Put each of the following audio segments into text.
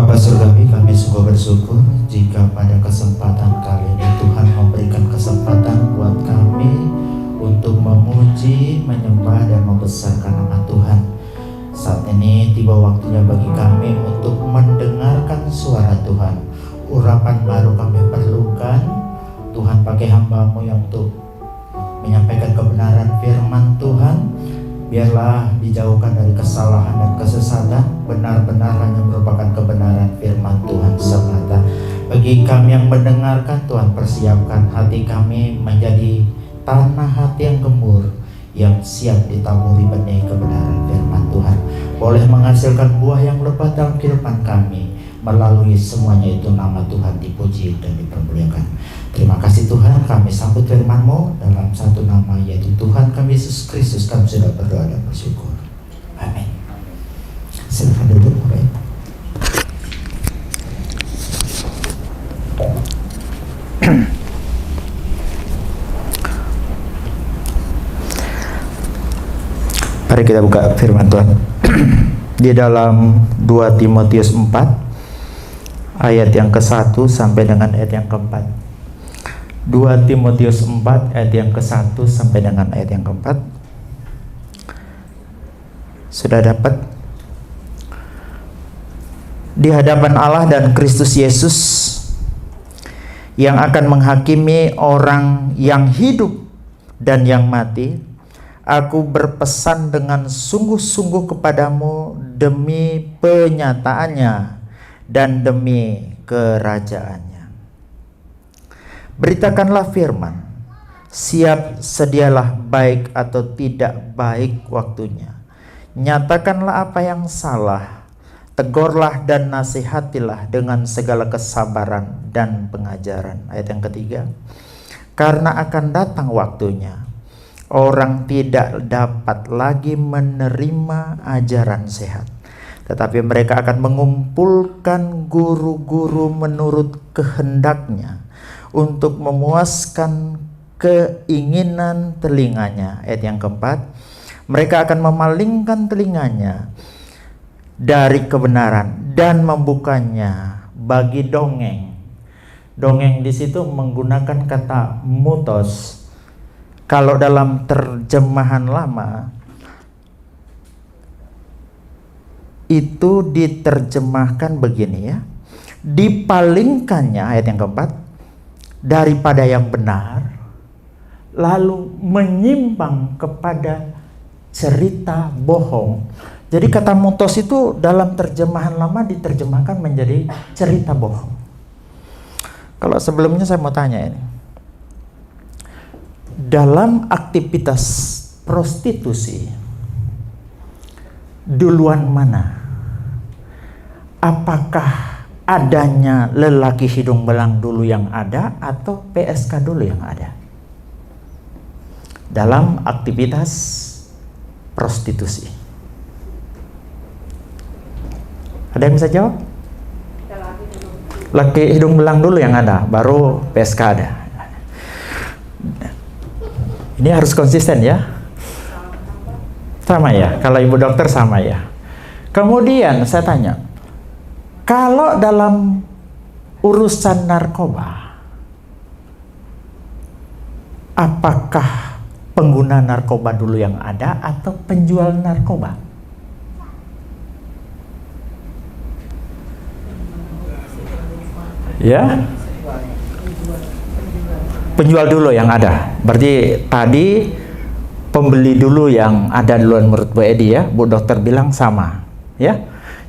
Bapa Surgawi, kami sungguh bersyukur jika pada kesempatan kali ini Tuhan memberikan kesempatan buat kami untuk memuji, menyembah, dan membesarkan nama Tuhan. Saat ini tiba waktunya bagi kami untuk mendengarkan suara Tuhan. Urapan baru kami perlukan. Tuhan pakai hamba-Mu yang untuk menyampaikan kebenaran firman Tuhan. Biarlah dijauhkan dari kesalahan dan kesesatan. Benar-benar hanya merupakan kebenaran firman Tuhan semata. Bagi kami yang mendengarkan, Tuhan persiapkan hati kami menjadi tanah hati yang gembur, yang siap ditaburi benih kebenaran firman Tuhan. Boleh menghasilkan buah yang lebat dalam kehidupan kami. Melalui semuanya itu nama Tuhan dipuji dan dipermuliakan. Terima kasih Tuhan, kami sambut firman-Mu dalam satu nama, yaitu Tuhan kami Yesus Kristus. Kami sudah berdoa dan bersyukur. Amin. Silakan duduk. Mari kita buka firman Tuhan di dalam 2 Timotius 4 ayat yang ke-1 sampai dengan ayat yang ke-4. 2 Timotius 4 ayat yang ke-1 sampai dengan ayat yang ke-4. Sudah dapat? Di hadapan Allah dan Kristus Yesus yang akan menghakimi orang yang hidup dan yang mati, aku berpesan dengan sungguh-sungguh kepadamu demi penyataannya dan demi kerajaannya. Beritakanlah firman, siap sedialah baik atau tidak baik waktunya. Nyatakanlah apa yang salah, tegurlah dan nasihatilah dengan segala kesabaran dan pengajaran. Ayat yang ketiga, karena akan datang waktunya orang tidak dapat lagi menerima ajaran sehat, tetapi mereka akan mengumpulkan guru-guru menurut kehendaknya untuk memuaskan keinginan telinganya. Ayat yang keempat, mereka akan memalingkan telinganya dari kebenaran dan membukanya bagi dongeng. Dongeng di situ menggunakan kata mutos. Kalau dalam terjemahan lama itu diterjemahkan begini ya, dipalingkannya, ayat yang keempat, daripada yang benar, lalu menyimpang kepada cerita bohong. Jadi kata mutos itu dalam terjemahan lama diterjemahkan menjadi cerita bohong. Kalau sebelumnya saya mau tanya ini, dalam aktivitas prostitusi duluan mana? Apakah adanya lelaki hidung belang dulu yang ada atau PSK dulu yang ada dalam aktivitas prostitusi? Ada yang bisa jawab? Laki hidung belang dulu yang ada, baru PSK ada. Ini harus konsisten ya. Sama ya, kalau ibu dokter sama ya. Kemudian saya tanya, kalau dalam urusan narkoba, apakah pengguna narkoba dulu yang ada atau penjual narkoba? Ya, penjual dulu yang ada. Berarti tadi pembeli dulu yang ada duluan menurut Bu Edi ya. Bu dokter bilang sama ya.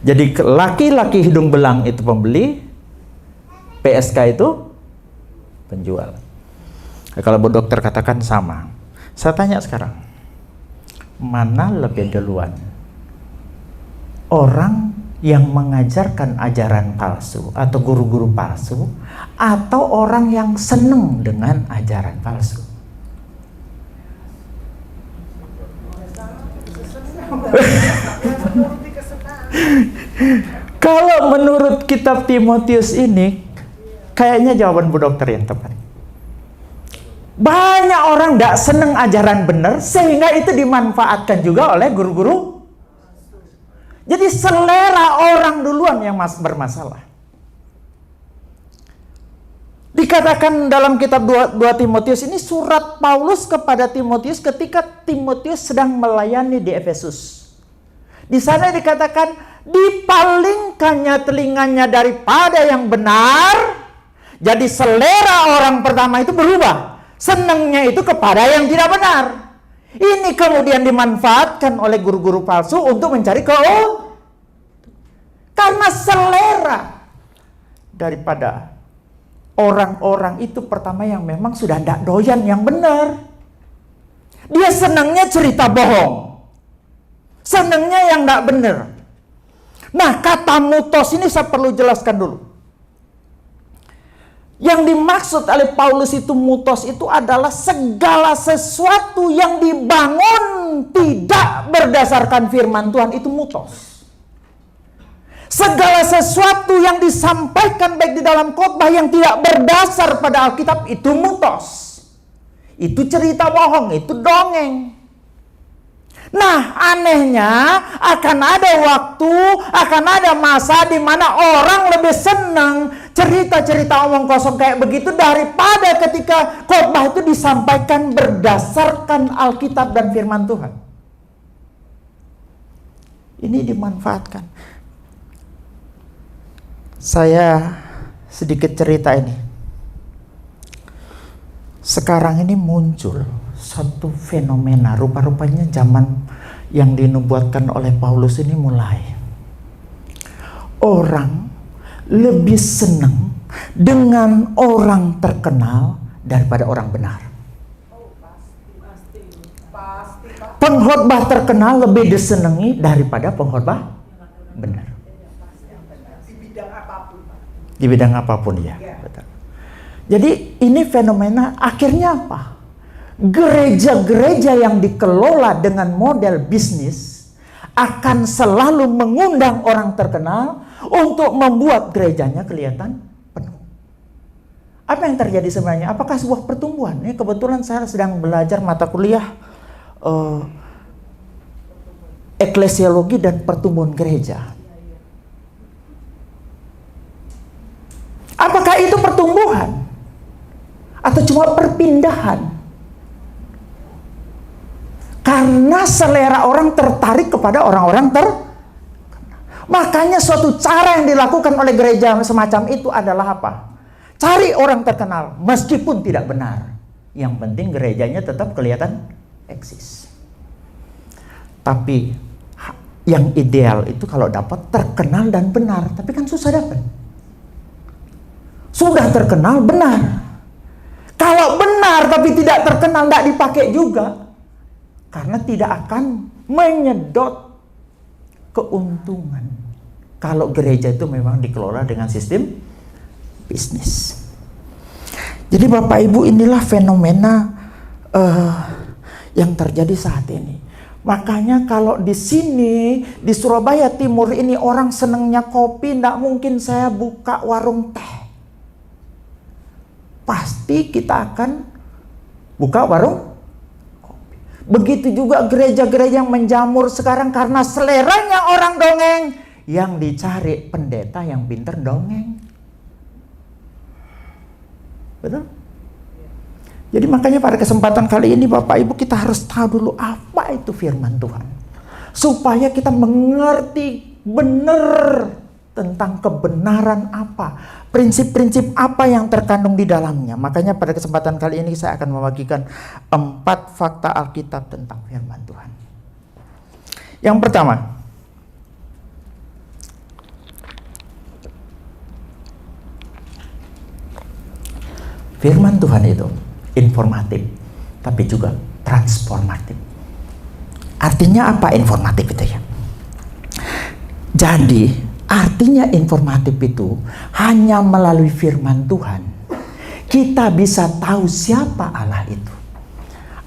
Jadi laki-laki hidung belang itu pembeli, PSK itu penjual. Kalau Bu dokter katakan sama. Saya tanya sekarang, mana lebih duluan? Orang yang mengajarkan ajaran palsu atau guru-guru palsu, atau orang yang senang dengan ajaran palsu? Kalau menurut kitab Timotius ini, kayaknya jawaban Bu dokter yang tepat. Banyak orang tidak senang ajaran benar, sehingga itu dimanfaatkan juga oleh guru-guru. Jadi selera orang duluan yang bermasalah. Dikatakan dalam kitab 2 Timotius ini, surat Paulus kepada Timotius ketika Timotius sedang melayani di Efesus. Di sana dikatakan, dipalingkannya telinganya daripada yang benar. Jadi selera orang pertama itu berubah. Senangnya itu kepada yang tidak benar. Ini kemudian dimanfaatkan oleh guru-guru palsu untuk mencari karena selera daripada orang-orang itu pertama yang memang sudah tidak doyan yang benar. Dia senangnya cerita bohong. Senangnya yang tidak benar. Nah, kata mutos ini saya perlu jelaskan dulu. Yang dimaksud oleh Paulus itu mutos itu adalah segala sesuatu yang dibangun tidak berdasarkan firman Tuhan itu mutos. Segala sesuatu yang disampaikan baik di dalam khotbah yang tidak berdasar pada Alkitab itu mutos. Itu cerita bohong, itu dongeng. Nah, anehnya akan ada waktu, akan ada masa di mana orang lebih senang cerita-cerita omong kosong kayak begitu daripada ketika khotbah itu disampaikan berdasarkan Alkitab dan firman Tuhan. Ini dimanfaatkan. Saya sedikit cerita ini. Sekarang ini muncul satu fenomena, rupa-rupanya zaman yang dinubuatkan oleh Paulus ini mulai. Orang lebih senang dengan orang terkenal daripada orang benar. Pengkhotbah terkenal lebih disenangi daripada pengkhotbah benar. Di bidang apapun ya. Betul. Jadi ini fenomena akhirnya apa? Gereja-gereja yang dikelola dengan model bisnis akan selalu mengundang orang terkenal untuk membuat gerejanya kelihatan penuh. Apa yang terjadi sebenarnya? Apakah sebuah pertumbuhan? Ini kebetulan saya sedang belajar mata kuliah eklesiologi dan pertumbuhan gereja. Apakah itu pertumbuhan? Atau cuma perpindahan? Karena selera orang tertarik kepada orang-orang Makanya suatu cara yang dilakukan oleh gereja semacam itu adalah apa? Cari orang terkenal meskipun tidak benar. Yang penting gerejanya tetap kelihatan eksis. Tapi yang ideal itu kalau dapat terkenal dan benar. Tapi kan susah dapat. Sudah terkenal benar. Kalau benar tapi tidak terkenal, tidak dipakai juga. Karena tidak akan menyedot keuntungan. Kalau gereja itu memang dikelola dengan sistem bisnis. Jadi Bapak Ibu, inilah fenomena yang terjadi saat ini. Makanya kalau di sini, di Surabaya Timur ini orang senangnya kopi, tidak mungkin saya buka warung teh. Pasti kita akan buka warung. Begitu juga gereja-gereja yang menjamur sekarang karena seleranya orang dongeng. Yang dicari pendeta yang pinter dongeng. Betul? Jadi makanya pada kesempatan kali ini Bapak Ibu kita harus tahu dulu apa itu firman Tuhan. Supaya kita mengerti benar tentang kebenaran apa. Prinsip-prinsip apa yang terkandung di dalamnya. Makanya pada kesempatan kali ini saya akan membagikan 4 fakta Alkitab tentang firman Tuhan. Yang pertama, firman Tuhan itu informatif, tapi juga transformatif. Artinya apa informatif itu ya? Jadi artinya informatif itu hanya melalui firman Tuhan kita bisa tahu siapa Allah itu.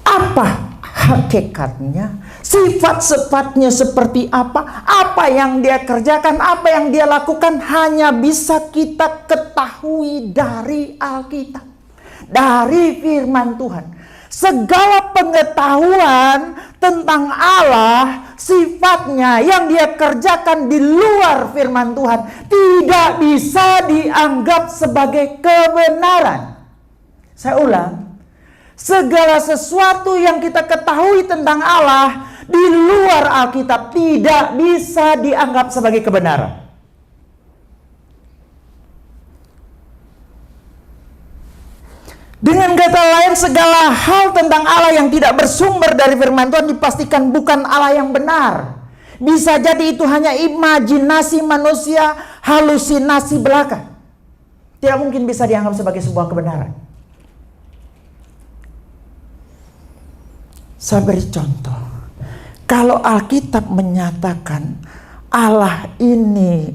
Apa hakikatnya, sifat-sifatnya seperti apa yang dia kerjakan, apa yang dia lakukan hanya bisa kita ketahui dari Alkitab, dari firman Tuhan. Segala pengetahuan tentang Allah, sifatnya yang dia kerjakan di luar firman Tuhan tidak bisa dianggap sebagai kebenaran. Saya ulang, segala sesuatu yang kita ketahui tentang Allah di luar Alkitab tidak bisa dianggap sebagai kebenaran. Dengan kata lain, segala hal tentang Allah yang tidak bersumber dari firman Tuhan dipastikan bukan Allah yang benar. Bisa jadi itu hanya imajinasi manusia, halusinasi belaka. Tidak mungkin bisa dianggap sebagai sebuah kebenaran. Saya beri contoh. Kalau Alkitab menyatakan Allah ini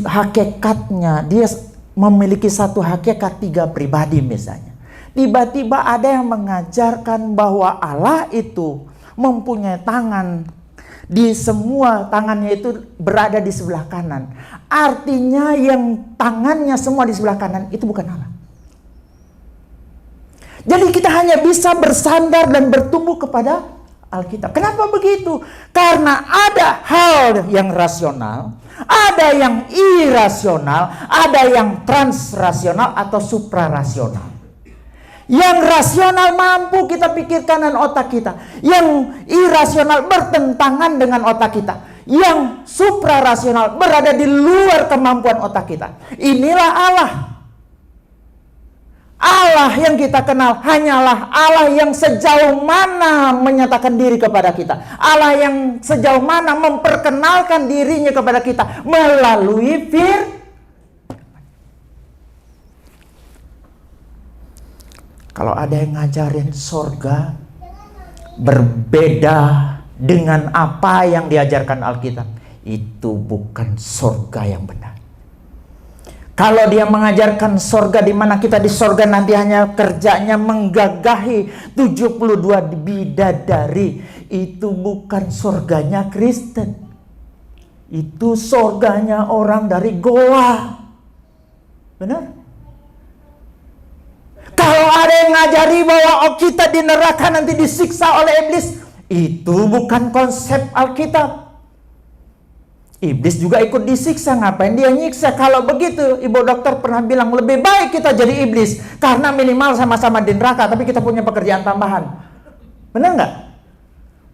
hakikatnya, dia memiliki satu hakikat 3 pribadi misalnya. Tiba-tiba ada yang mengajarkan bahwa Allah itu mempunyai tangan, di semua tangannya itu berada di sebelah kanan. Artinya yang tangannya semua di sebelah kanan itu bukan Allah. Jadi kita hanya bisa bersandar dan bertumbuh kepada Alkitab. Kenapa begitu? Karena ada hal yang rasional, ada yang irasional, ada yang transrasional atau suprarasional. Yang rasional mampu kita pikirkan dengan otak kita. Yang irasional bertentangan dengan otak kita. Yang suprarasional berada di luar kemampuan otak kita. Inilah Allah. Allah yang kita kenal hanyalah Allah yang sejauh mana menyatakan diri kepada kita. Allah yang sejauh mana memperkenalkan dirinya kepada kita melalui firman. Kalau ada yang ngajarin sorga berbeda dengan apa yang diajarkan Alkitab, itu bukan sorga yang benar. Kalau dia mengajarkan sorga di mana kita di sorga nanti hanya kerjanya menggagahi 72 bidadari, itu bukan sorganya Kristen. Itu sorganya orang dari goa. Benar? Kalau ada yang ngajari bahwa kita di neraka nanti disiksa oleh iblis, itu bukan konsep Alkitab. Iblis juga ikut disiksa, ngapain dia nyiksa? Kalau begitu, ibu dokter pernah bilang lebih baik kita jadi iblis karena minimal sama-sama di neraka, tapi kita punya pekerjaan tambahan. Benar nggak?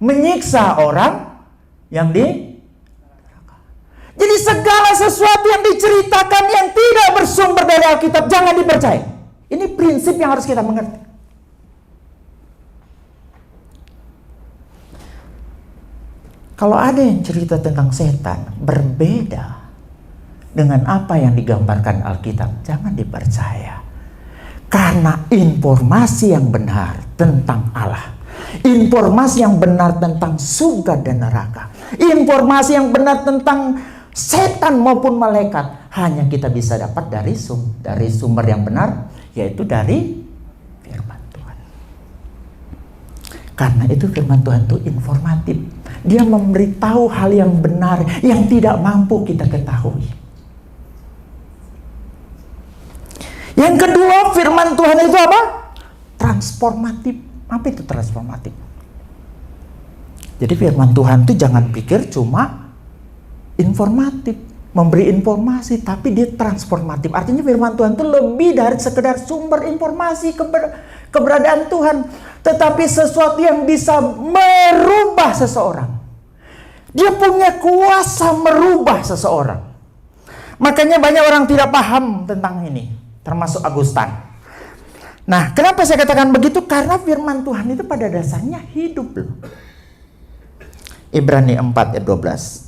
Menyiksa orang yang di neraka. Jadi segala sesuatu yang diceritakan yang tidak bersumber dari Alkitab jangan dipercaya. Ini prinsip yang harus kita mengerti. Kalau ada yang cerita tentang setan berbeda dengan apa yang digambarkan Alkitab, jangan dipercaya. Karena informasi yang benar tentang Allah, informasi yang benar tentang surga dan neraka, informasi yang benar tentang setan maupun malaikat, hanya kita bisa dapat dari sumber yang benar, yaitu dari firman Tuhan. Karena itu firman Tuhan itu informatif. Dia memberitahu hal yang benar yang tidak mampu kita ketahui. Yang kedua, firman Tuhan itu apa? Transformatif. Apa itu transformatif? Jadi firman Tuhan itu jangan pikir cuma informatif, memberi informasi, tapi dia transformatif. Artinya firman Tuhan itu lebih dari sekedar sumber informasi keberadaan Tuhan, tetapi sesuatu yang bisa merubah seseorang. Dia punya kuasa merubah seseorang. Makanya banyak orang tidak paham tentang ini, termasuk Agustan. Nah, kenapa saya katakan begitu? Karena firman Tuhan itu pada dasarnya hidup loh. Ibrani 4 ayat 12.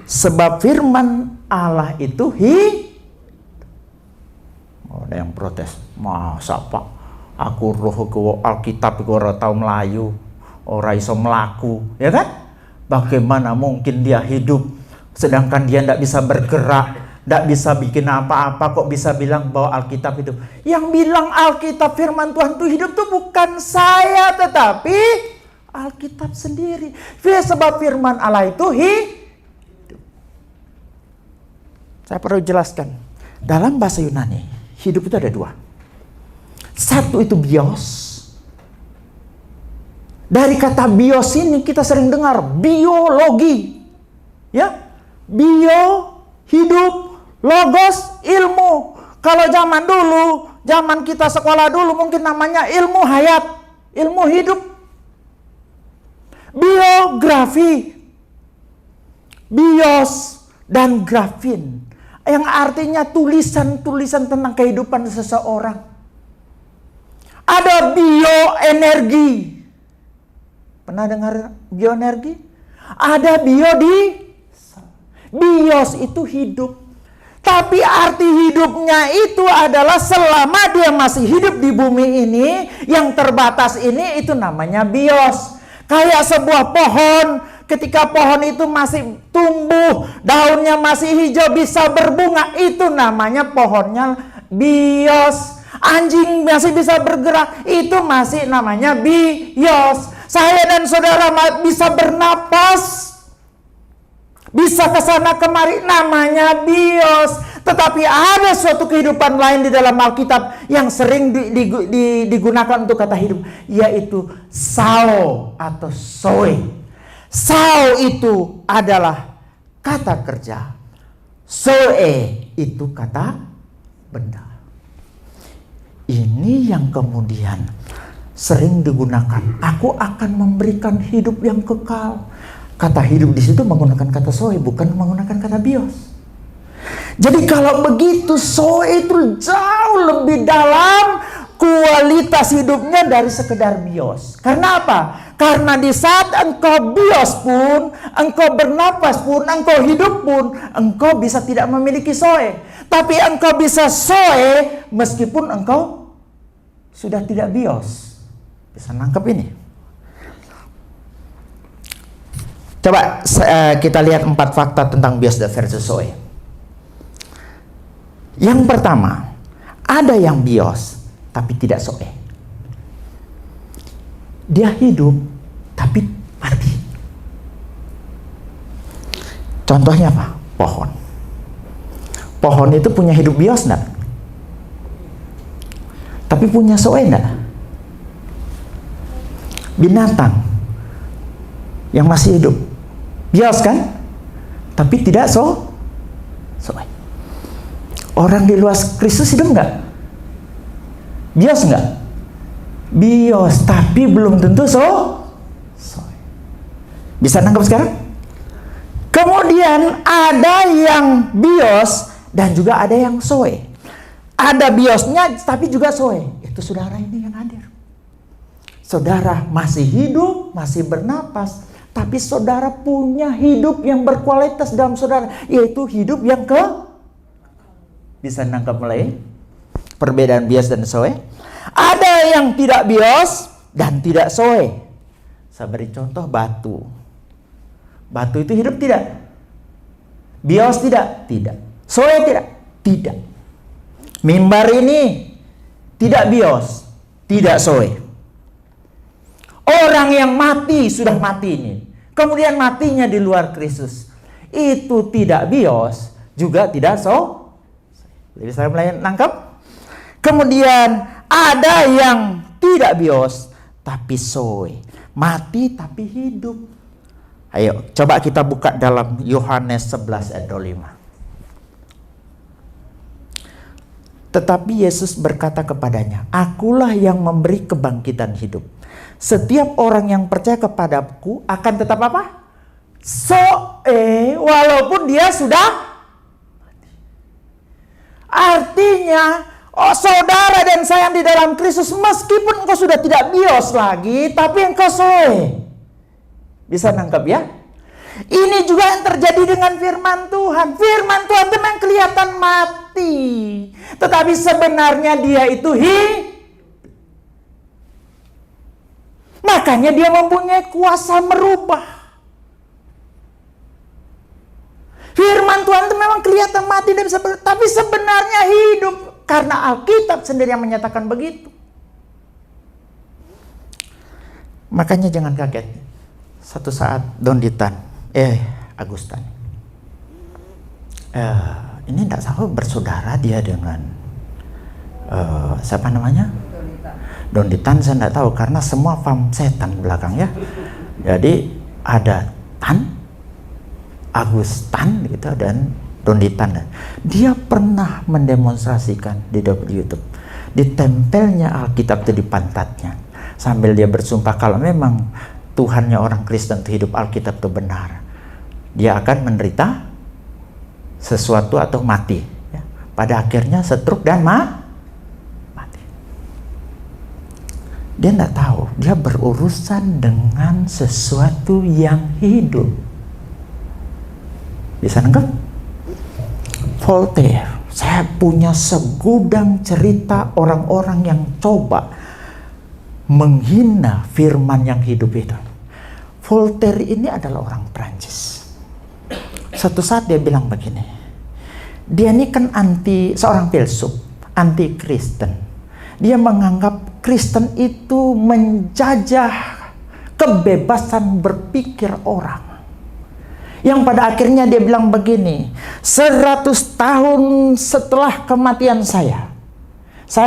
Sebab firman Allah itu Oh, ada yang protes. Masa Pak? Aku roh ke Alkitab ke ora tau melayu, ora iso melaku, ya kan? Bagaimana mungkin dia hidup sedangkan dia tidak bisa bergerak, tidak bisa bikin apa-apa, kok bisa bilang bahwa Alkitab itu? Yang bilang Alkitab firman Tuhan itu hidup itu bukan saya, tetapi Alkitab sendiri. Sebab firman Allah itu hidup. Saya perlu jelaskan. Dalam bahasa Yunani, hidup itu ada dua. Satu itu bios, Dari kata bios ini kita sering dengar biologi. Ya. Bio, hidup, logos, ilmu. Kalau zaman dulu, zaman kita sekolah dulu mungkin namanya ilmu hayat, ilmu hidup. Biografi, bios, dan grafin. Yang artinya tulisan-tulisan tentang kehidupan seseorang. Ada bioenergi. Pernah dengar bioenergi? Ada bios itu hidup. Tapi arti hidupnya itu adalah selama dia masih hidup di bumi ini, yang terbatas ini, itu namanya bios. Kayak sebuah pohon, ketika pohon itu masih tumbuh, daunnya masih hijau, bisa berbunga, itu namanya pohonnya bios. Anjing masih bisa bergerak, itu masih namanya bios. Saya dan saudara bisa bernapas, bisa ke sana kemari, namanya bios. Tetapi ada suatu kehidupan lain di dalam Alkitab yang sering digunakan untuk kata hidup, yaitu sao atau soe. Sao itu adalah kata kerja, soe itu kata benda. Ini yang kemudian sering digunakan. Aku akan memberikan hidup yang kekal. Kata hidup di situ menggunakan kata soe, bukan menggunakan kata bios. Jadi kalau begitu, soe itu jauh lebih dalam kualitas hidupnya dari sekedar bios. Karena apa? Karena di saat engkau bios pun, engkau bernapas pun, engkau hidup pun, engkau bisa tidak memiliki soe. Tapi engkau bisa soe meskipun engkau sudah tidak bios. Bisa nangkep ini? Coba kita lihat 4 fakta tentang bios versus soe. Yang pertama, ada yang bios tapi tidak soe. Dia hidup tapi mati. Contohnya apa? Pohon. Pohon itu punya hidup bios enggak? Tapi punya soe enggak? Binatang yang masih hidup bios kan? Tapi tidak soe. Orang di luar Kristus hidup enggak? Bios enggak? Bios, tapi belum tentu soe. Bisa nangkap sekarang? Kemudian ada yang bios dan juga ada yang soe. Ada biosnya tapi juga soe. Itu saudara ini yang hadir. Saudara masih hidup, masih bernapas, tapi saudara punya hidup yang berkualitas dalam saudara, yaitu hidup yang bisa nangkap mulai perbedaan bios dan soe. Ada yang tidak bios dan tidak soe. Saya beri contoh batu. Batu itu hidup tidak? Bios tidak? Tidak. Soe tidak? Tidak. Mimbar ini tidak bios, tidak soe. Orang yang mati, sudah mati ini, kemudian matinya di luar Kristus, itu tidak bios, juga tidak soe. Jadi saya mulai nangkap. Kemudian ada yang tidak bios tapi soe, mati tapi hidup. Ayo coba kita buka dalam Yohanes 11 ayat 25. Tetapi Yesus berkata kepadanya, akulah yang memberi kebangkitan hidup. Setiap orang yang percaya kepadaku akan tetap apa? Soe, walaupun dia sudah. Artinya, saudara dan saya di dalam Kristus, meskipun engkau sudah tidak bios lagi, tapi engkau soe. Bisa nangkap ya? Ini juga yang terjadi dengan firman Tuhan. Firman Tuhan itu memang kelihatan mati, tetapi sebenarnya dia itu makanya dia mempunyai kuasa merubah. Firman Tuhan itu memang kelihatan mati dan tapi sebenarnya hidup. Karena Alkitab sendiri yang menyatakan begitu. Makanya jangan kaget. Satu saat Agustan. Ini tidak salah bersaudara dia dengan siapa namanya? Donditan saya tidak tahu karena semua paham setan belakang ya. Jadi ada Tan, Agustan gitu, dan Donditan. Dia pernah mendemonstrasikan di YouTube. Ditempelnya Alkitab itu di pantatnya. Sambil dia bersumpah kalau memang Tuhannya orang Kristen itu hidup, Alkitab itu benar, dia akan menderita sesuatu atau mati. Ya. Pada akhirnya stroke dan mati. Dia tidak tahu, dia berurusan dengan sesuatu yang hidup. Bisa nangkep? Voltaire, saya punya segudang cerita orang-orang yang coba menghina firman yang hidup itu. Voltaire ini adalah orang Prancis. Suatu saat dia bilang begini, dia ini kan seorang filsuf, anti Kristen. Dia menganggap Kristen itu menjajah kebebasan berpikir orang. Yang pada akhirnya dia bilang begini, 100 tahun setelah kematian saya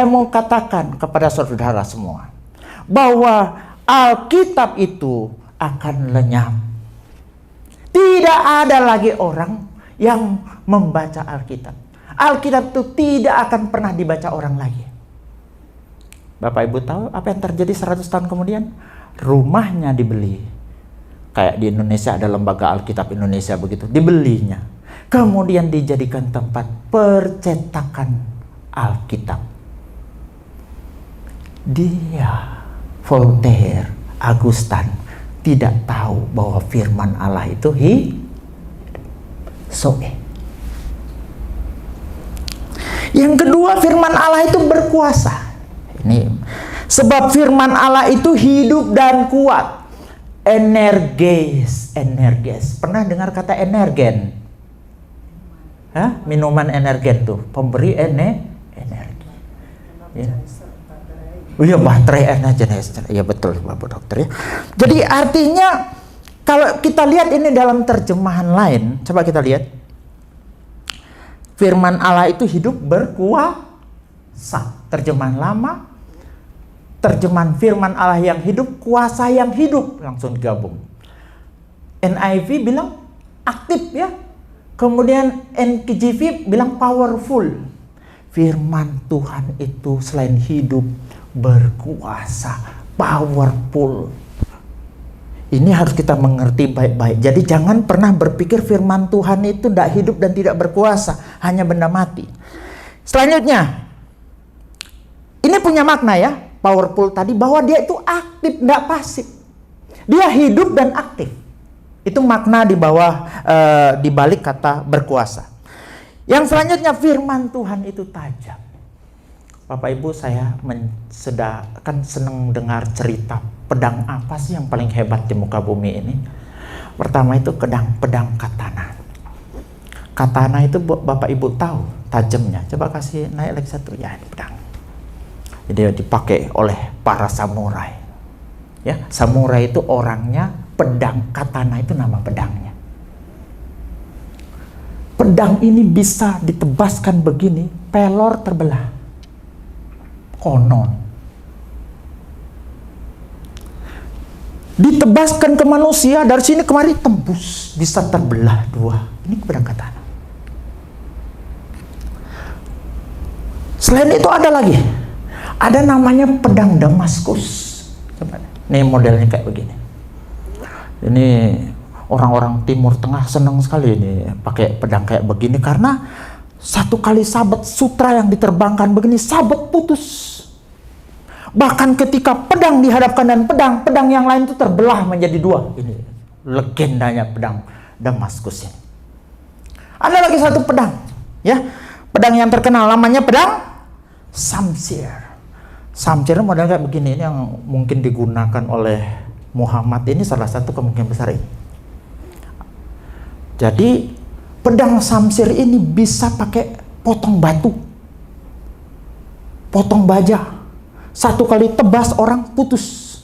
mau katakan kepada saudara semua, bahwa Alkitab itu akan lenyap. Tidak ada lagi orang yang membaca Alkitab. Alkitab itu tidak akan pernah dibaca orang lagi. Bapak Ibu tahu apa yang terjadi 100 tahun kemudian? Rumahnya dibeli. Kayak di Indonesia ada lembaga Alkitab Indonesia begitu, dibelinya. Kemudian dijadikan tempat percetakan Alkitab. Dia, Voltaire, Augustin tidak tahu bahwa firman Allah itu Yang kedua, firman Allah itu berkuasa. Ini sebab firman Allah itu hidup dan kuat. Energes. Pernah dengar kata energen? Hah? Minuman energen tuh, pemberi energi. Ya. Oh iya, baterai energi. Ya betul Bapak Dokter ya. Jadi artinya kalau kita lihat ini dalam terjemahan lain, coba kita lihat. Firman Allah itu hidup berkuasa. Terjemahan lama, terjemahan firman Allah yang hidup, kuasa yang hidup, langsung digabung. NIV bilang aktif ya. Kemudian NKJV bilang powerful. Firman Tuhan itu selain hidup, berkuasa, powerful. Ini harus kita mengerti baik-baik. Jadi jangan pernah berpikir firman Tuhan itu tidak hidup dan tidak berkuasa, hanya benda mati. Selanjutnya, ini punya makna ya, powerful tadi, bahwa dia itu aktif, tidak pasif. Dia hidup dan aktif. Itu makna di bawah, di balik kata berkuasa. Yang selanjutnya, firman Tuhan itu tajam. Bapak Ibu, saya kan senang dengar cerita pedang apa sih yang paling hebat di muka bumi ini. Pertama itu pedang katana. Katana itu Bapak Ibu tahu tajamnya. Coba kasih naik lagi satu, ya ini pedang. Jadi dipakai oleh para samurai. Ya, samurai itu orangnya, pedang katana itu nama pedangnya. Pedang ini bisa ditebaskan begini, pelor terbelah. Konon ditebaskan ke manusia, dari sini kemari tembus, bisa terbelah dua. Ini pedang katana. Selain itu ada lagi, ada namanya pedang Damaskus. Coba, nih modelnya kayak begini. Ini orang-orang Timur Tengah senang sekali ini pakai pedang kayak begini, karena satu kali sabet sutra yang diterbangkan begini, sabet putus. Bahkan ketika pedang dihadapkan dan pedang yang lain itu terbelah menjadi dua. Ini legendanya pedang Damaskus ini. Ada lagi satu pedang, ya, pedang yang terkenal namanya pedang Samsir. Samsir model kayak begini, ini yang mungkin digunakan oleh Muhammad, ini salah satu kemungkinan besar ini. Jadi pedang Samsir ini bisa pakai potong batu, potong baja. Satu kali tebas orang putus.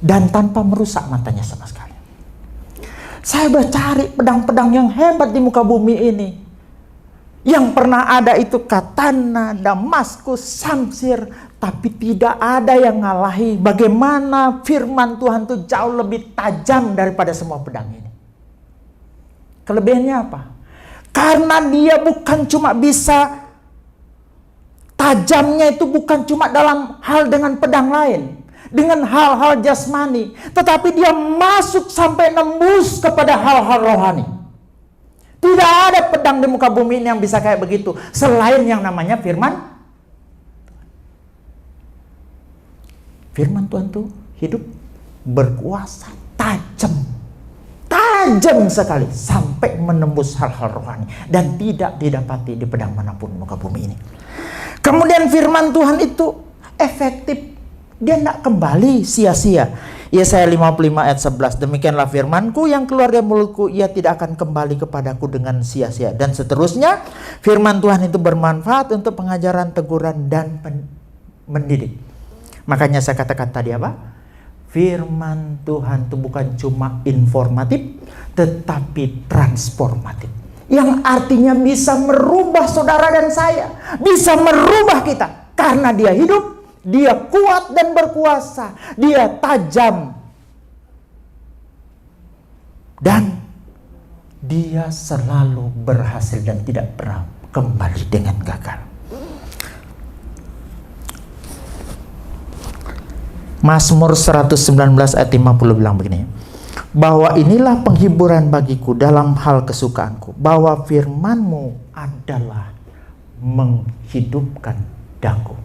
Dan tanpa merusak matanya sama sekali. Saya udah cari pedang-pedang yang hebat di muka bumi ini. Yang pernah ada itu katana, Damaskus, Samsir. Tapi tidak ada yang ngalahi bagaimana firman Tuhan itu jauh lebih tajam daripada semua pedang ini. Kelebihannya apa? Karena dia bukan cuma bisa, tajamnya itu bukan cuma dalam hal dengan pedang lain, dengan hal-hal jasmani, tetapi dia masuk sampai nembus kepada hal-hal rohani. Tidak ada pedang di muka bumi ini yang bisa kayak begitu, selain yang namanya firman. Firman Tuhan tuh hidup, berkuasa, tajam sekali sampai menembus hal-hal rohani dan tidak didapati di pedang manapun muka bumi ini. Kemudian firman Tuhan itu efektif, dia tidak kembali sia-sia. Yesaya 55 ayat 11, demikianlah firmanku yang keluar dari mulutku, ia tidak akan kembali kepadaku dengan sia-sia. Dan seterusnya, firman Tuhan itu bermanfaat untuk pengajaran, teguran, dan mendidik. Makanya saya katakan tadi apa? Firman Tuhan itu bukan cuma informatif, tetapi transformatif. Yang artinya bisa merubah saudara dan saya, bisa merubah kita. Karena dia hidup, dia kuat dan berkuasa, dia tajam, dan dia selalu berhasil dan tidak pernah kembali dengan gagal. Mazmur 119 ayat 50 bilang begini, bahwa inilah penghiburan bagiku dalam hal kesukaanku, bahwa firman-Mu adalah menghidupkan daku.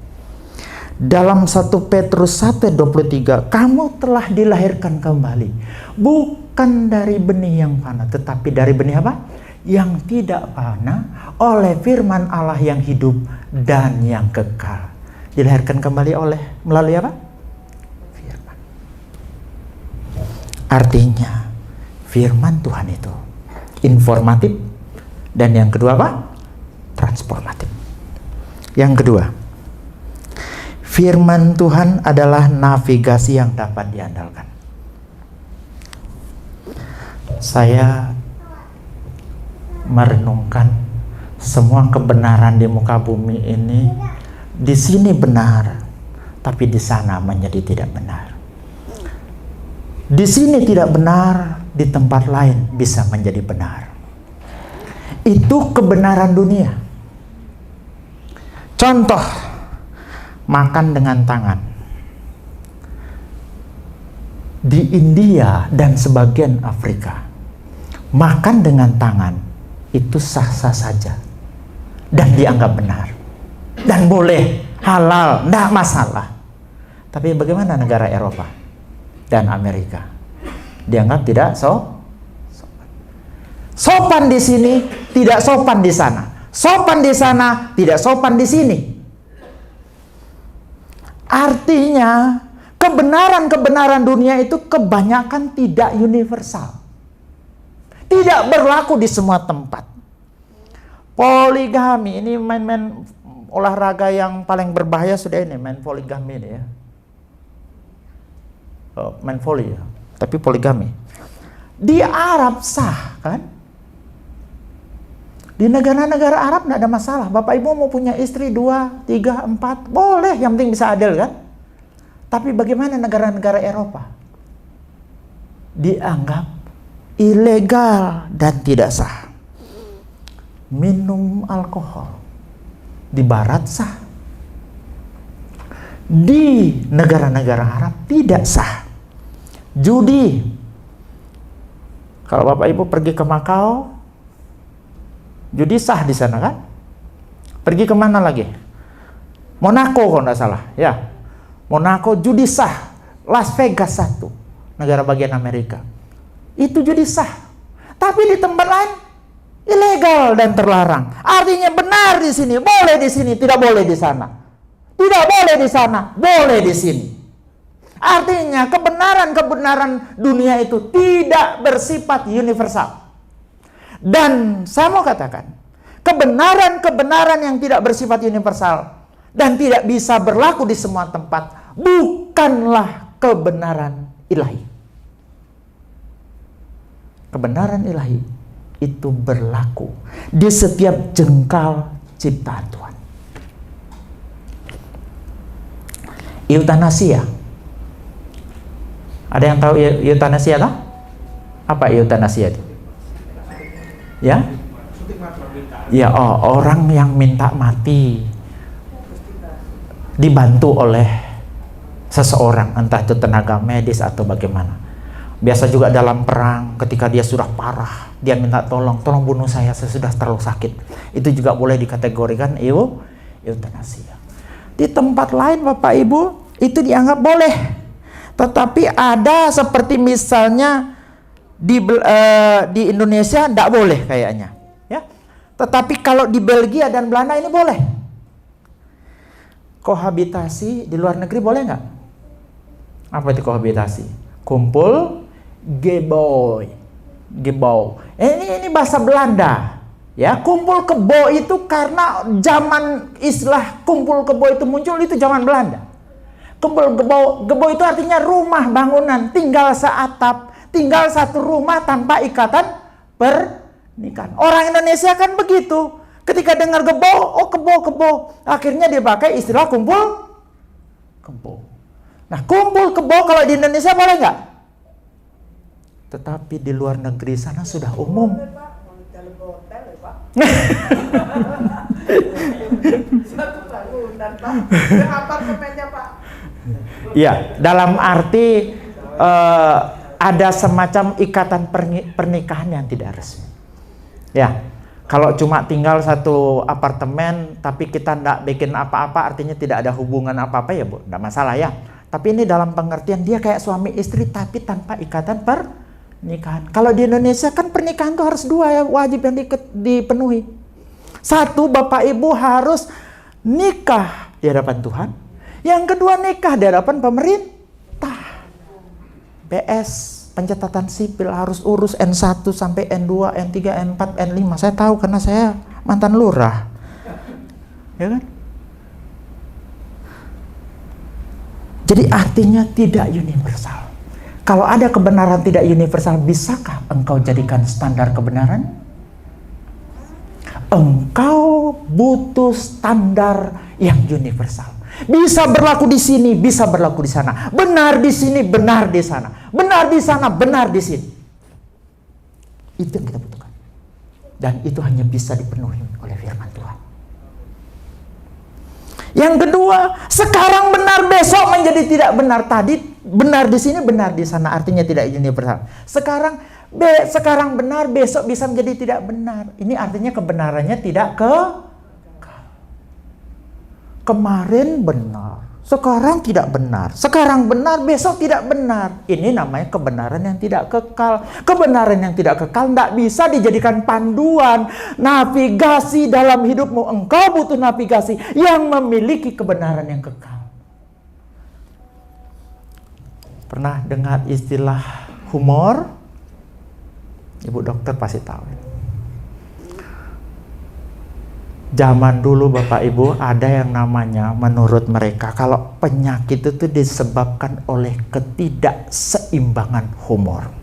Dalam 1 Petrus 1:23, kamu telah dilahirkan kembali, bukan dari benih yang fana, tetapi dari benih apa? Yang tidak fana, oleh firman Allah yang hidup dan yang kekal. Dilahirkan kembali melalui apa? Artinya firman Tuhan itu informatif, dan yang kedua apa? Transformatif. Yang kedua, firman Tuhan adalah navigasi yang dapat diandalkan. Saya merenungkan semua kebenaran di muka bumi ini, di sini benar, tapi di sana menjadi tidak benar. Di sini tidak benar, di tempat lain bisa menjadi benar. Itu kebenaran dunia. Contoh, makan dengan tangan. Di India dan sebagian Afrika, makan dengan tangan itu sah-sah saja dan dianggap benar dan boleh, halal, tidak masalah. Tapi bagaimana negara Eropa dan Amerika? Dianggap tidak sopan di sini, tidak sopan di sana. Sopan di sana, tidak sopan di sini. Artinya, kebenaran-kebenaran dunia itu kebanyakan tidak universal. Tidak berlaku di semua tempat. Poligami, ini main-main olahraga yang paling berbahaya sudah ini, main poligami ini ya. Main volley ya, tapi poligami. Di Arab sah kan? Di negara-negara Arab tidak ada masalah. Bapak ibu mau punya istri 2, 3, 4, boleh, yang penting bisa adil kan? Tapi bagaimana negara-negara Eropa? Dianggap ilegal dan tidak sah. Minum alkohol di barat sah, di negara-negara Arab tidak sah. Judi, kalau bapak ibu pergi ke Makau, judi sah di sana kan? Pergi kemana lagi? Monaco kalau tidak salah, ya. Monaco judi sah. Las Vegas satu, negara bagian Amerika, itu judi sah. Tapi di tempat lain ilegal dan terlarang. Artinya benar di sini, boleh di sini, tidak boleh di sana. Tidak boleh di sana, boleh di sini. Artinya kebenaran-kebenaran dunia itu tidak bersifat universal. Dan saya mau katakan, kebenaran-kebenaran yang tidak bersifat universal dan tidak bisa berlaku di semua tempat bukanlah kebenaran ilahi. Kebenaran ilahi itu berlaku di setiap jengkal ciptaan Tuhan. Eutanasia. Ada yang tahu eutanasia tak? Apa eutanasia itu? Ya? Ya, orang yang minta mati dibantu oleh seseorang, entah itu tenaga medis atau bagaimana. Biasa juga dalam perang, ketika dia sudah parah, dia minta tolong bunuh saya sudah terlalu sakit. Itu juga boleh dikategorikan eutanasia. Di tempat lain Bapak Ibu itu dianggap boleh, tetapi ada seperti misalnya di Indonesia tidak boleh kayaknya, ya. Tetapi kalau di Belgia dan Belanda ini boleh. Kohabitasi di luar negeri boleh nggak? Apa itu kohabitasi? Kumpul geboy. Ini bahasa Belanda. Ya, kumpul kebo itu karena zaman istilah kumpul kebo itu muncul itu zaman Belanda. Kumpul gebo itu artinya rumah bangunan, tinggal seatap, tinggal satu rumah tanpa ikatan pernikahan. Orang Indonesia kan begitu. Ketika dengar gebo, kebo. Akhirnya dipakai istilah kumpul kebo. Nah, kumpul kebo kalau di Indonesia boleh nggak? Tetapi di luar negeri sana sudah umum. Ya, dalam arti ada semacam ikatan pernikahan yang tidak resmi. Ya, kalau cuma tinggal satu apartemen tapi kita tidak bikin apa-apa, artinya tidak ada hubungan apa-apa, ya Bu, tidak masalah ya. Tapi ini dalam pengertian dia kayak suami istri tapi tanpa ikatan pernikahan. Kalau di Indonesia kan pernikahan itu harus dua ya, wajib yang dipenuhi. Satu, Bapak Ibu harus nikah di hadapan Tuhan. Yang kedua, nikah di hadapan pemerintah. BS, pencatatan sipil harus urus N1 sampai N2, N3, N4, N5. Saya tahu karena saya mantan lurah. Ya kan? Jadi artinya tidak universal. Kalau ada kebenaran tidak universal, bisakah engkau jadikan standar kebenaran? Engkau butuh standar yang universal. Bisa berlaku di sini, bisa berlaku di sana. Benar di sini, benar di sana. Benar di sana, benar di sini. Itu yang kita butuhkan. Dan itu hanya bisa dipenuhi oleh firman Tuhan. Yang kedua, sekarang benar, besok menjadi tidak benar. Tadi benar di sini, benar di sana. Artinya tidak universal. Sekarang benar, besok bisa menjadi tidak benar. Ini artinya kebenarannya tidak kemarin benar, sekarang tidak benar. Sekarang benar, besok tidak benar. Ini namanya kebenaran yang tidak kekal. Kebenaran yang tidak kekal tidak bisa dijadikan panduan, navigasi dalam hidupmu. Engkau butuh navigasi yang memiliki kebenaran yang kekal. Pernah dengar istilah humor? Ibu dokter pasti tahu. Zaman dulu Bapak Ibu ada yang namanya, menurut mereka, kalau penyakit itu disebabkan oleh ketidakseimbangan humor.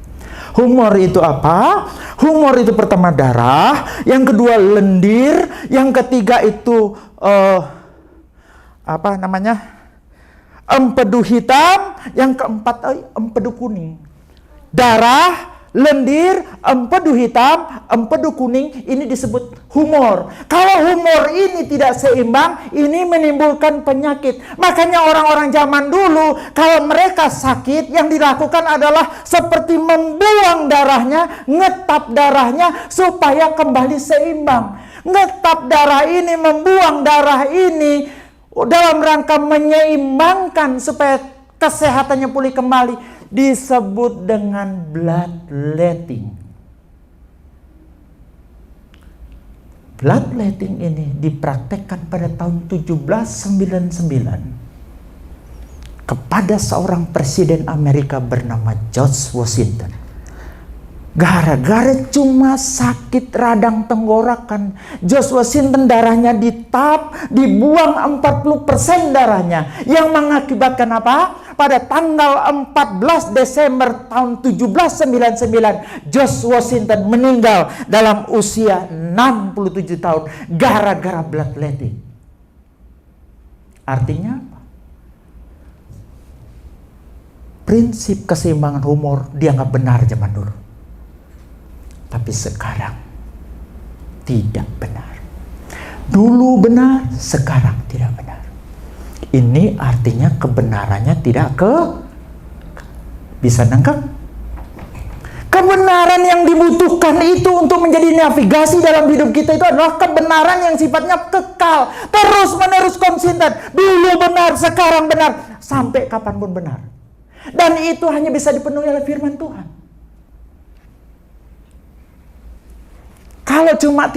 Humor itu apa? Humor itu pertama darah, yang kedua lendir, yang ketiga itu empedu hitam, yang keempat empedu kuning. Darah, lendir, empedu hitam, empedu kuning, ini disebut humor. Kalau humor ini tidak seimbang, ini menimbulkan penyakit. Makanya orang-orang zaman dulu, kalau mereka sakit, yang dilakukan adalah seperti membuang darahnya, ngetap darahnya, supaya kembali seimbang. Ngetap darah ini, membuang darah ini, dalam rangka menyeimbangkan supaya kesehatannya pulih kembali. Disebut dengan bloodletting. Bloodletting ini dipraktekkan pada tahun 1799 kepada seorang presiden Amerika bernama George Washington. Gara-gara cuma sakit radang tenggorokan, George Washington darahnya ditap, dibuang 40% darahnya. Yang mengakibatkan apa? Pada tanggal 14 Desember tahun 1799, George Washington meninggal dalam usia 67 tahun gara-gara bloodletting. Artinya apa? prinsip keseimbangan humor dianggap benar zaman dulu. Tapi sekarang tidak benar. Dulu benar, sekarang tidak benar. Ini artinya kebenarannya tidak bisa nangkap. Kebenaran yang dibutuhkan itu untuk menjadi navigasi dalam hidup kita itu adalah kebenaran yang sifatnya kekal, terus menerus konsisten. Dulu benar, sekarang benar, sampai kapanpun benar. Dan itu hanya bisa dipenuhi oleh firman Tuhan. Kalau cuma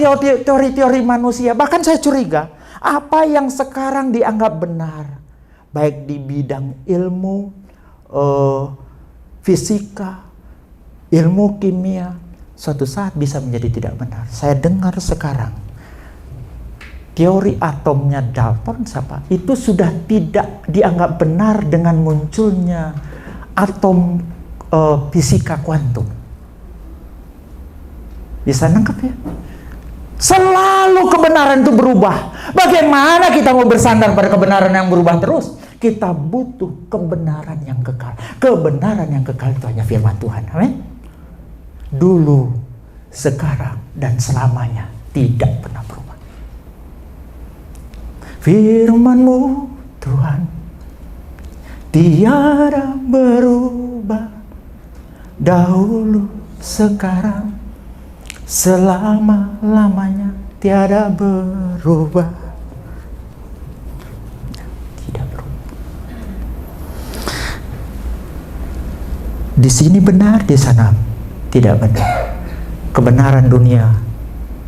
teori-teori manusia, bahkan saya curiga, apa yang sekarang dianggap benar, baik di bidang ilmu, fisika, ilmu kimia, suatu saat bisa menjadi tidak benar. Saya dengar sekarang, teori atomnya Dalton itu sudah tidak dianggap benar dengan munculnya atom fisika kuantum. Bisa nangkep ya? Selalu kebenaran itu berubah. Bagaimana kita mau bersandar pada kebenaran yang berubah terus? Kita butuh kebenaran yang kekal. Kebenaran yang kekal itu hanya firman Tuhan. Amin. Dulu, sekarang, dan selamanya tidak pernah berubah. Firman-Mu Tuhan tiada berubah, dahulu, sekarang, selama-lamanya tiada berubah. Tidak berubah. Di sini benar, di sana tidak benar. Kebenaran dunia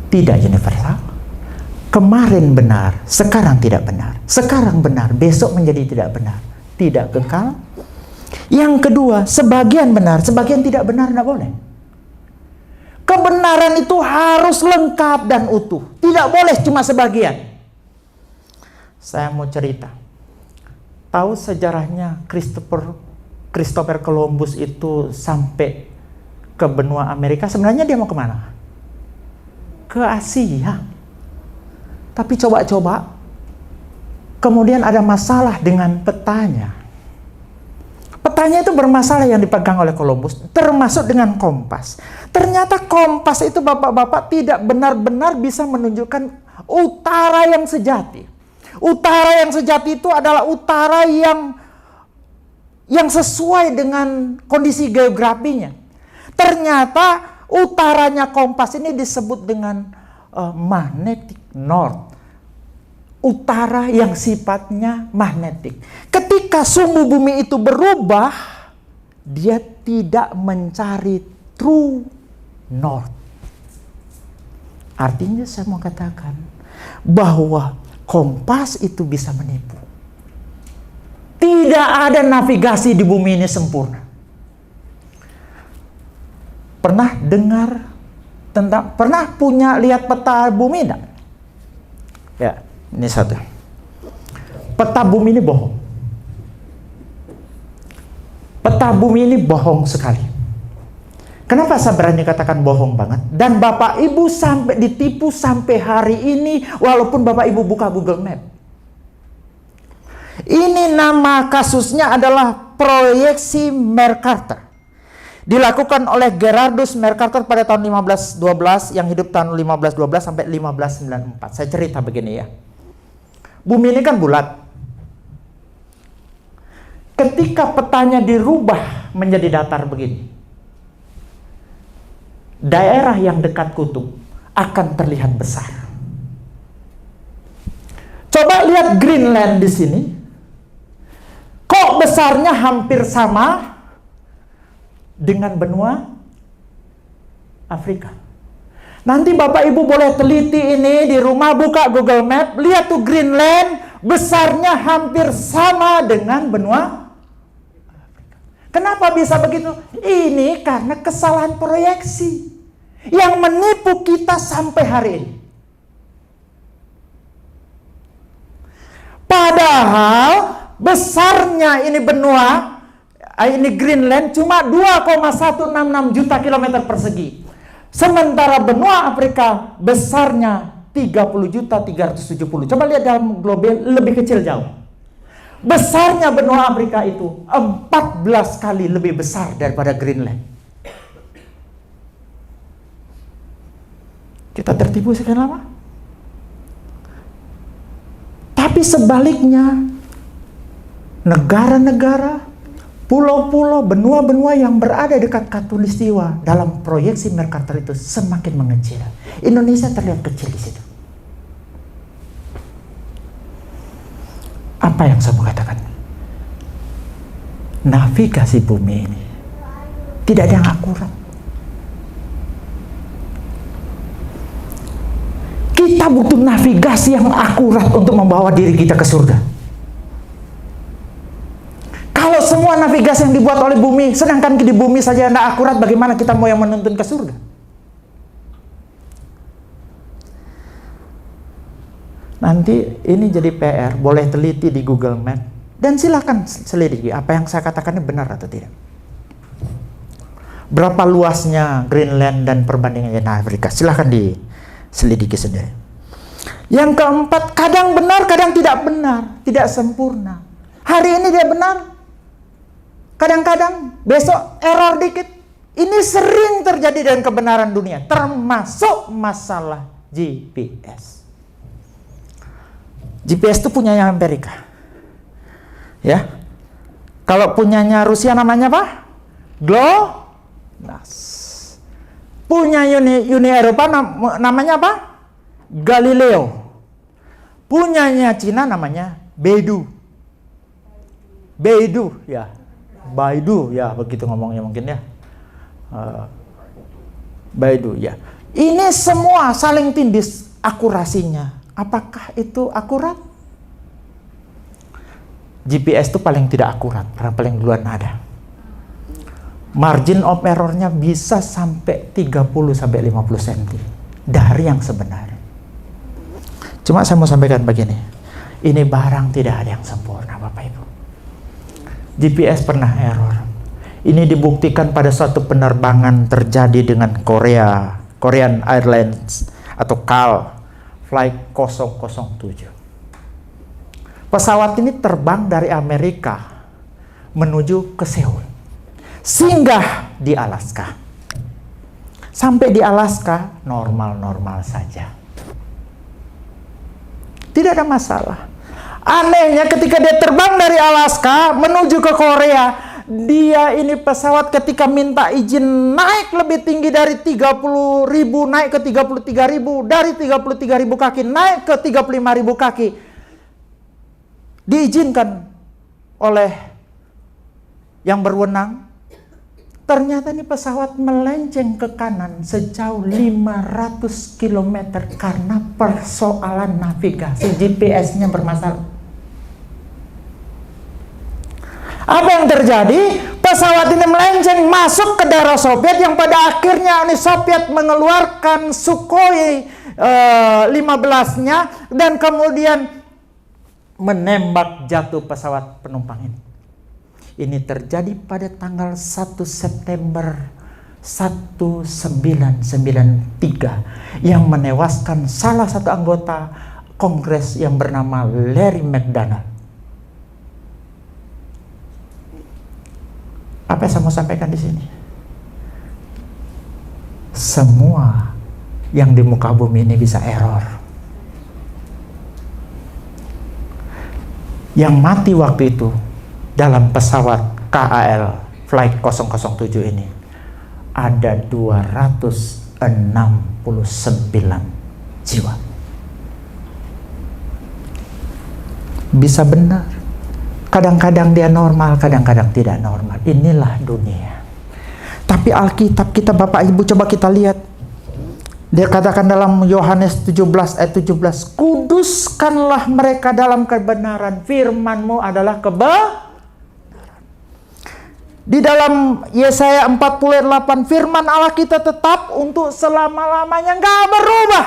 tidak universal. Kemarin benar, sekarang tidak benar. Sekarang benar, besok menjadi tidak benar. Tidak kekal. Yang kedua, sebagian benar, sebagian tidak benar, tidak boleh. Kebenaran itu harus lengkap dan utuh. Tidak boleh cuma sebagian. Saya mau cerita. Tahu sejarahnya Christopher Columbus itu sampai ke benua Amerika? Sebenarnya dia mau kemana? Ke Asia. Tapi coba-coba, kemudian ada masalah dengan petanya. Petanya itu bermasalah yang dipegang oleh Columbus, termasuk dengan kompas. Ternyata kompas itu bapak-bapak tidak benar-benar bisa menunjukkan utara yang sejati. Utara yang sejati itu adalah utara yang sesuai dengan kondisi geografinya. Ternyata utaranya kompas ini disebut dengan magnetic north. Utara yang sifatnya magnetik. Ketika sumbu bumi itu berubah, dia tidak mencari true north. Artinya saya mau katakan bahwa kompas itu bisa menipu. Tidak ada navigasi di bumi ini sempurna. Pernah dengar tentang, pernah punya lihat peta bumi enggak? Ya. Ini satu. Peta bumi ini bohong. Peta bumi ini bohong sekali. Kenapa saya berani katakan bohong banget? Dan Bapak Ibu sampai ditipu sampai hari ini, walaupun Bapak Ibu buka Google Map. Ini nama kasusnya adalah proyeksi Mercator. Dilakukan oleh Gerardus Mercator pada tahun 1512, yang hidup tahun 1512 sampai 1594. Saya cerita begini ya. Bumi ini kan bulat. Ketika petanya dirubah menjadi datar begini, daerah yang dekat kutub akan terlihat besar. Coba lihat Greenland di sini. Kok besarnya hampir sama dengan benua Afrika? Nanti Bapak Ibu boleh teliti ini di rumah, buka Google Map, lihat tuh Greenland besarnya hampir sama dengan benua Afrika. Kenapa bisa begitu? Ini karena kesalahan proyeksi yang menipu kita sampai hari ini. Padahal besarnya ini benua, ini Greenland cuma 2,166 juta kilometer persegi. Sementara benua Afrika besarnya 30.370. Coba lihat dalam global lebih kecil jauh. Besarnya benua Afrika itu 14 kali lebih besar daripada Greenland. Kita tertipu sekian lama. Tapi sebaliknya, negara-negara, pulau-pulau, benua-benua yang berada dekat Khatulistiwa dalam proyeksi Mercator itu semakin mengecil. Indonesia terlihat kecil di situ. Apa yang saya mau katakan? Navigasi bumi ini tidak ada yang akurat. Kita butuh navigasi yang akurat untuk membawa diri kita ke surga. Kalau semua navigasi yang dibuat oleh bumi, sedangkan di bumi saja tidak akurat, bagaimana kita mau yang menuntun ke surga? Nanti ini jadi PR, boleh teliti di Google Map dan silakan selidiki apa yang saya katakan ini benar atau tidak. Berapa luasnya Greenland dan perbandingannya dengan Afrika, silakan diselidiki sendiri. Yang keempat, kadang benar, kadang tidak benar, tidak sempurna. Hari ini dia benar, kadang-kadang besok error dikit. Ini sering terjadi dengan kebenaran dunia, termasuk masalah GPS. GPS itu punyanya Amerika. Ya. Kalau punyanya Rusia namanya apa? GLONASS. Punya Uni Eropa namanya apa? Galileo. Punyanya Cina namanya Beidou. Beidou ya. Baidu ya, begitu ngomongnya mungkin ya. Baidu ya. Ini semua saling tindis akurasinya. Apakah itu akurat? GPS itu paling tidak akurat, karena paling duluan ada. Margin of error-nya bisa sampai 30-50 cm dari yang sebenarnya. Cuma saya mau sampaikan begini, ini barang tidak ada yang sempurna, Bapak Ibu. GPS pernah error. Ini dibuktikan pada suatu penerbangan terjadi dengan Korean Airlines atau KAL. Flight 007. Pesawat ini terbang dari Amerika menuju ke Seoul. Singgah di Alaska. Sampai di Alaska normal-normal saja. Tidak ada masalah. Anehnya ketika dia terbang dari Alaska menuju ke Korea, dia ini pesawat ketika minta izin naik lebih tinggi dari 30.000 naik ke 33.000, dari 33.000 kaki naik ke 35.000 kaki, diizinkan oleh yang berwenang. Ternyata ini pesawat melenceng ke kanan sejauh 500 km karena persoalan navigasi, GPS-nya bermasalah. Apa yang terjadi? Pesawat ini melenceng masuk ke daerah Soviet yang pada akhirnya Uni Soviet mengeluarkan Sukhoi 15-nya dan kemudian menembak jatuh pesawat penumpang ini. Ini terjadi pada tanggal 1 September 1993 yang menewaskan salah satu anggota Kongres yang bernama Larry McDonald. Apa yang saya mau sampaikan di sini? Semua yang di muka bumi ini bisa error. Yang mati waktu itu dalam pesawat KAL Flight 007 ini ada 269 jiwa. Bisa benar. Kadang-kadang dia normal, kadang-kadang tidak normal. Inilah dunia. Tapi Alkitab kita, Bapak Ibu, coba kita lihat. Dia katakan dalam Yohanes 17 ayat 17, kuduskanlah mereka dalam kebenaran. Firman-Mu adalah kebenaran. Di dalam Yesaya 48, firman Allah kita tetap untuk selama-lamanya, nggak berubah.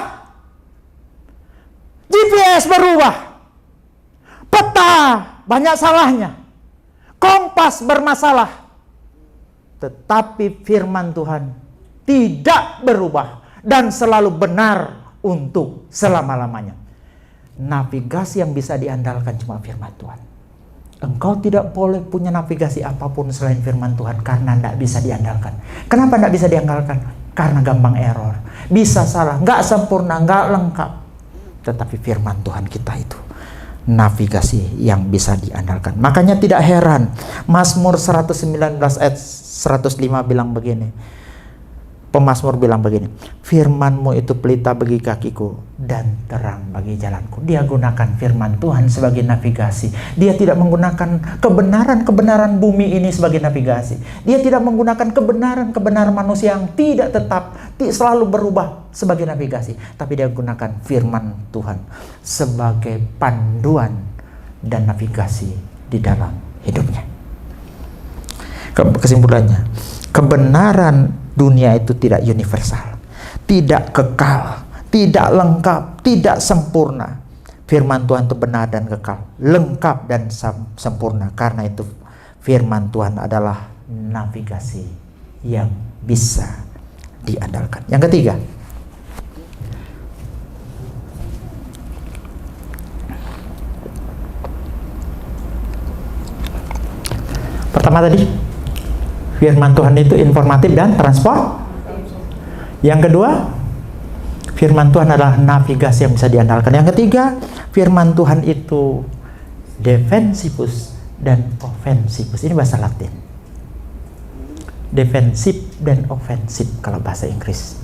GPS berubah. Peta banyak salahnya. Kompas bermasalah. Tetapi firman Tuhan tidak berubah dan selalu benar untuk selama-lamanya. Navigasi yang bisa diandalkan cuma firman Tuhan. Engkau tidak boleh punya navigasi apapun selain firman Tuhan, karena tidak bisa diandalkan. Kenapa tidak bisa diandalkan? Karena gampang error, bisa salah, nggak sempurna, nggak lengkap. Tetapi firman Tuhan kita itu navigasi yang bisa diandalkan. Makanya tidak heran Mazmur 119 ayat 105 bilang begini. Pemazmur bilang begini, firman-Mu itu pelita bagi kakiku dan terang bagi jalanku. Dia gunakan firman Tuhan sebagai navigasi. Dia tidak menggunakan kebenaran-kebenaran bumi ini sebagai navigasi. Dia tidak menggunakan kebenaran-kebenaran manusia yang tidak tetap, selalu berubah sebagai navigasi. Tapi dia gunakan firman Tuhan sebagai panduan dan navigasi di dalam hidupnya. Kesimpulannya, kebenaran dunia itu tidak universal, tidak kekal, tidak lengkap, tidak sempurna. Firman Tuhan itu benar dan kekal, lengkap dan sempurna. Karena itu firman Tuhan adalah navigasi yang bisa diandalkan. Yang ketiga, pertama tadi, firman Tuhan itu informatif dan transport. Yang kedua, firman Tuhan adalah navigasi yang bisa diandalkan. Yang ketiga, firman Tuhan itu defensivus dan offensivus. Ini bahasa Latin. Defensif dan ofensif kalau bahasa Inggris.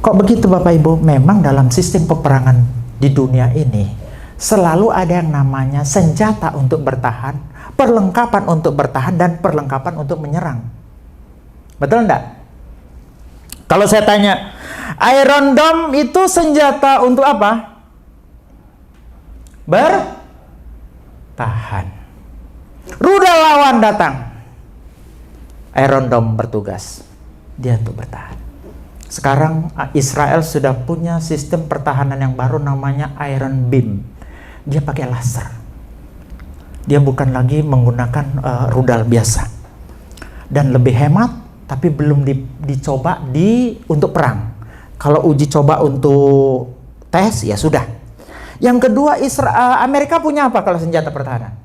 Kok begitu Bapak Ibu? Memang dalam sistem peperangan di dunia ini selalu ada yang namanya senjata untuk bertahan, perlengkapan untuk bertahan, dan perlengkapan untuk menyerang. Betul enggak? Kalau saya tanya, Iron Dome itu senjata untuk apa? Bertahan. Rudal lawan datang, Iron Dome bertugas, dia untuk bertahan. Sekarang Israel sudah punya sistem pertahanan yang baru namanya Iron Beam. Dia pakai laser. Dia bukan lagi menggunakan rudal biasa, dan lebih hemat, tapi belum dicoba untuk perang. Kalau uji coba untuk tes, ya sudah. Yang kedua, Amerika punya apa kalau senjata pertahanan?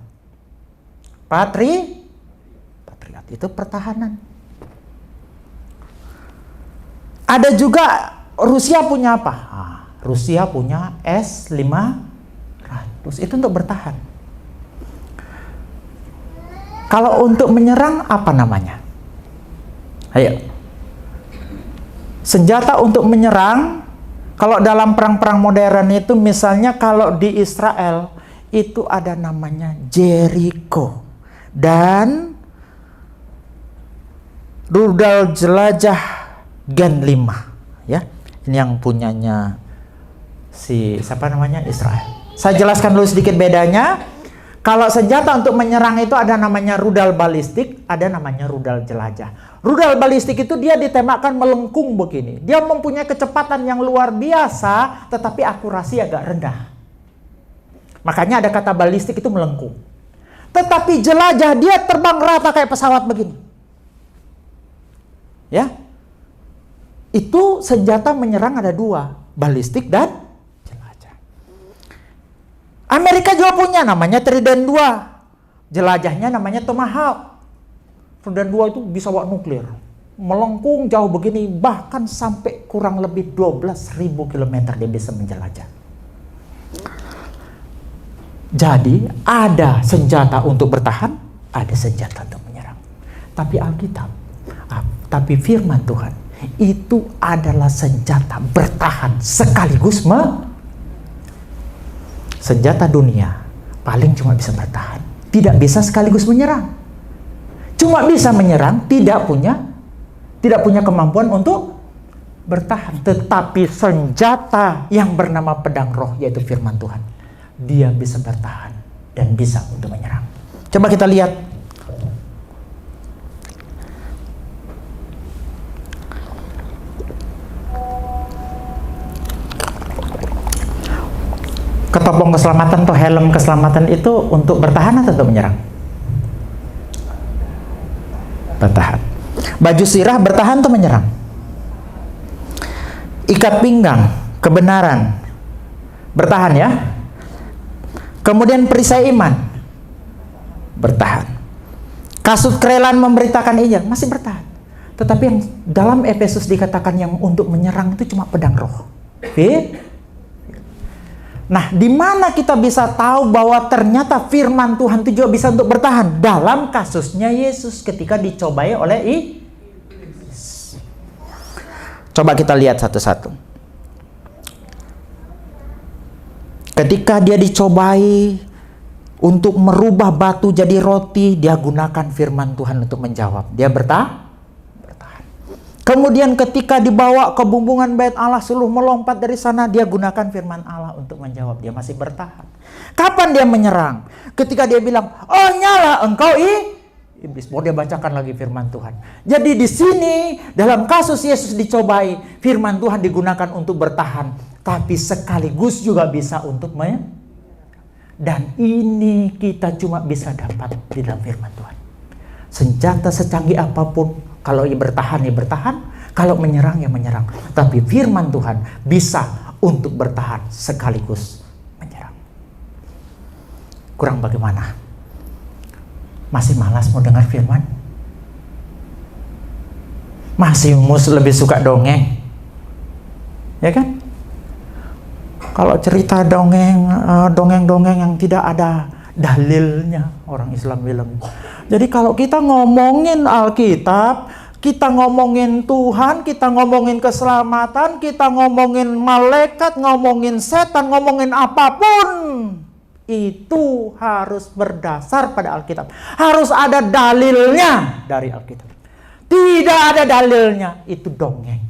Patriot itu pertahanan. Ada juga Rusia punya apa? Rusia punya S-500, itu untuk bertahan. Kalau untuk menyerang apa namanya? Ayo. Senjata untuk menyerang, kalau dalam perang-perang modern itu, misalnya kalau di Israel itu ada namanya Jericho dan rudal jelajah Gen 5, ya. Ini yang punyanya siapa namanya? Israel. Saya jelaskan dulu sedikit bedanya. Kalau senjata untuk menyerang itu ada namanya rudal balistik, ada namanya rudal jelajah. Rudal balistik itu dia ditembakkan melengkung begini. Dia mempunyai kecepatan yang luar biasa, tetapi akurasi agak rendah. Makanya ada kata balistik itu melengkung. Tetapi jelajah dia terbang rata kayak pesawat begini. Ya. Itu senjata menyerang ada dua, balistik dan Amerika juga punya namanya Trident 2. Jelajahnya namanya Tomahawk. Trident 2 itu bisa bawa nuklir. Melengkung jauh begini, bahkan sampai kurang lebih 12.000 km dia bisa menjelajah. Jadi ada senjata untuk bertahan, ada senjata untuk menyerang. Tapi Alkitab, tapi firman Tuhan itu adalah senjata bertahan sekaligus senjata dunia paling cuma bisa bertahan, tidak bisa sekaligus menyerang. Cuma bisa menyerang, tidak punya kemampuan untuk bertahan. Tetapi senjata yang bernama pedang roh, yaitu firman Tuhan, dia bisa bertahan dan bisa untuk menyerang. Coba kita lihat. Ketopong keselamatan atau helm keselamatan itu untuk bertahan atau untuk menyerang? Bertahan. Baju sirah bertahan atau menyerang? Ikat pinggang, kebenaran, bertahan ya. Kemudian perisai iman, bertahan. Kasut kerelaan memberitakan Injil masih bertahan. Tetapi yang dalam Efesus dikatakan yang untuk menyerang itu cuma pedang roh. Nah, di mana kita bisa tahu bahwa ternyata firman Tuhan itu juga bisa untuk bertahan? Dalam kasusnya Yesus ketika dicobai oleh iblis. Coba kita lihat satu-satu. Ketika dia dicobai untuk merubah batu jadi roti, dia gunakan firman Tuhan untuk menjawab. Dia bertahan. Kemudian ketika dibawa ke bumbungan bait Allah, suruh melompat dari sana, dia gunakan firman Allah untuk menjawab. Dia masih bertahan. Kapan dia menyerang? Ketika dia bilang, "Oh, nyala engkau iblis." Mau dia bacakan lagi firman Tuhan. Jadi di sini dalam kasus Yesus dicobai, firman Tuhan digunakan untuk bertahan, tapi sekaligus juga bisa untuk dan ini kita cuma bisa dapat di dalam firman Tuhan. Senjata secanggih apapun, kalau bertahan ya bertahan, kalau menyerang ya menyerang. Tapi firman Tuhan bisa untuk bertahan sekaligus menyerang. Kurang bagaimana? Masih malas mau dengar firman? Masih lebih suka dongeng? Ya kan? Kalau cerita dongeng-dongeng yang tidak ada dalilnya, orang Islam bilang. Jadi kalau kita ngomongin Alkitab, kita ngomongin Tuhan, kita ngomongin keselamatan, kita ngomongin malaikat, ngomongin setan, ngomongin apapun, itu harus berdasar pada Alkitab. Harus ada dalilnya dari Alkitab. Tidak ada dalilnya, itu dongeng.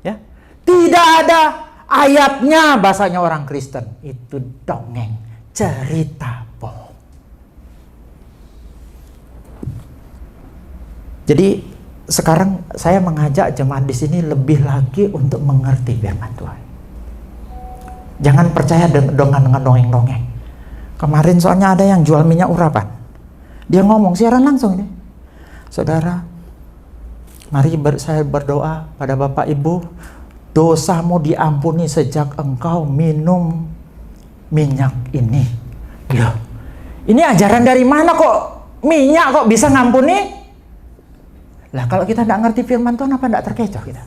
Ya, tidak ada ayatnya, bahasanya orang Kristen, itu dongeng, cerita bohong. Jadi sekarang saya mengajak jemaat di sini lebih lagi untuk mengerti firman Tuhan. Jangan percaya dengan dongeng-dongeng. Kemarin soalnya ada yang jual minyak urapan. Dia ngomong siaran langsung ini. Saudara, mari saya berdoa pada Bapak Ibu, dosamu diampuni sejak engkau minum minyak ini. Loh, ini ajaran dari mana kok minyak kok bisa ngampuni? Lah kalau kita tidak ngerti firman Tuhan, apa tidak terkecoh kita?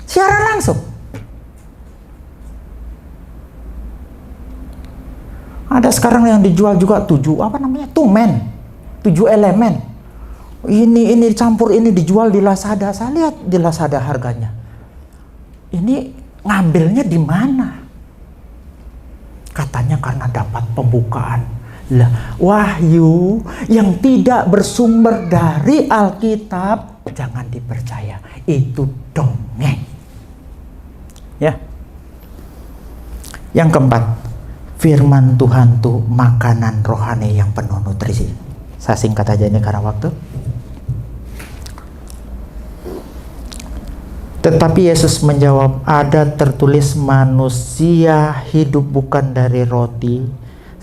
Siaran langsung. Ada sekarang yang dijual juga 7 elemen. Ini campur, ini dijual di Lazada. Saya lihat di Lazada harganya. Ini ngambilnya di mana? Katanya karena dapat pembukaan. Lah, wahyu yang tidak bersumber dari Alkitab jangan dipercaya. Itu dongeng. Ya. Yang keempat, firman Tuhan itu makanan rohani yang penuh nutrisi. Saya singkat aja ini karena waktu. Tetapi Yesus menjawab, ada tertulis manusia hidup bukan dari roti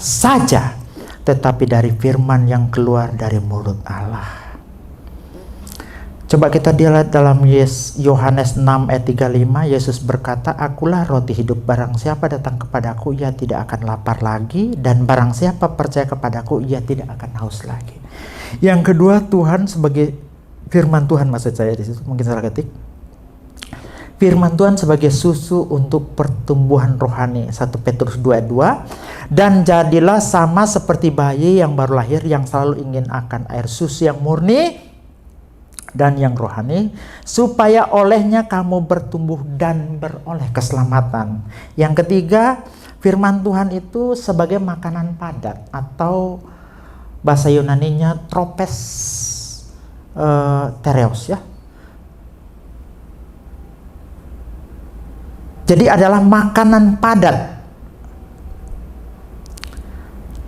saja, tetapi dari firman yang keluar dari mulut Allah. Coba kita lihat dalam Yohanes 6 ayat 35, Yesus berkata, akulah roti hidup, barang siapa datang kepadaku ia tidak akan lapar lagi, dan barang siapa percaya kepadaku ia tidak akan haus lagi. Yang kedua, Tuhan sebagai firman Tuhan, maksud saya di situ mungkin salah ketik. Firman Tuhan sebagai susu untuk pertumbuhan rohani. 1 Petrus 2:2. Dan jadilah sama seperti bayi yang baru lahir, yang selalu ingin akan air susu yang murni dan yang rohani, supaya olehnya kamu bertumbuh dan beroleh keselamatan. Yang ketiga, firman Tuhan itu sebagai makanan padat, atau bahasa Yunaninya tropes tereos, ya. Jadi adalah makanan padat,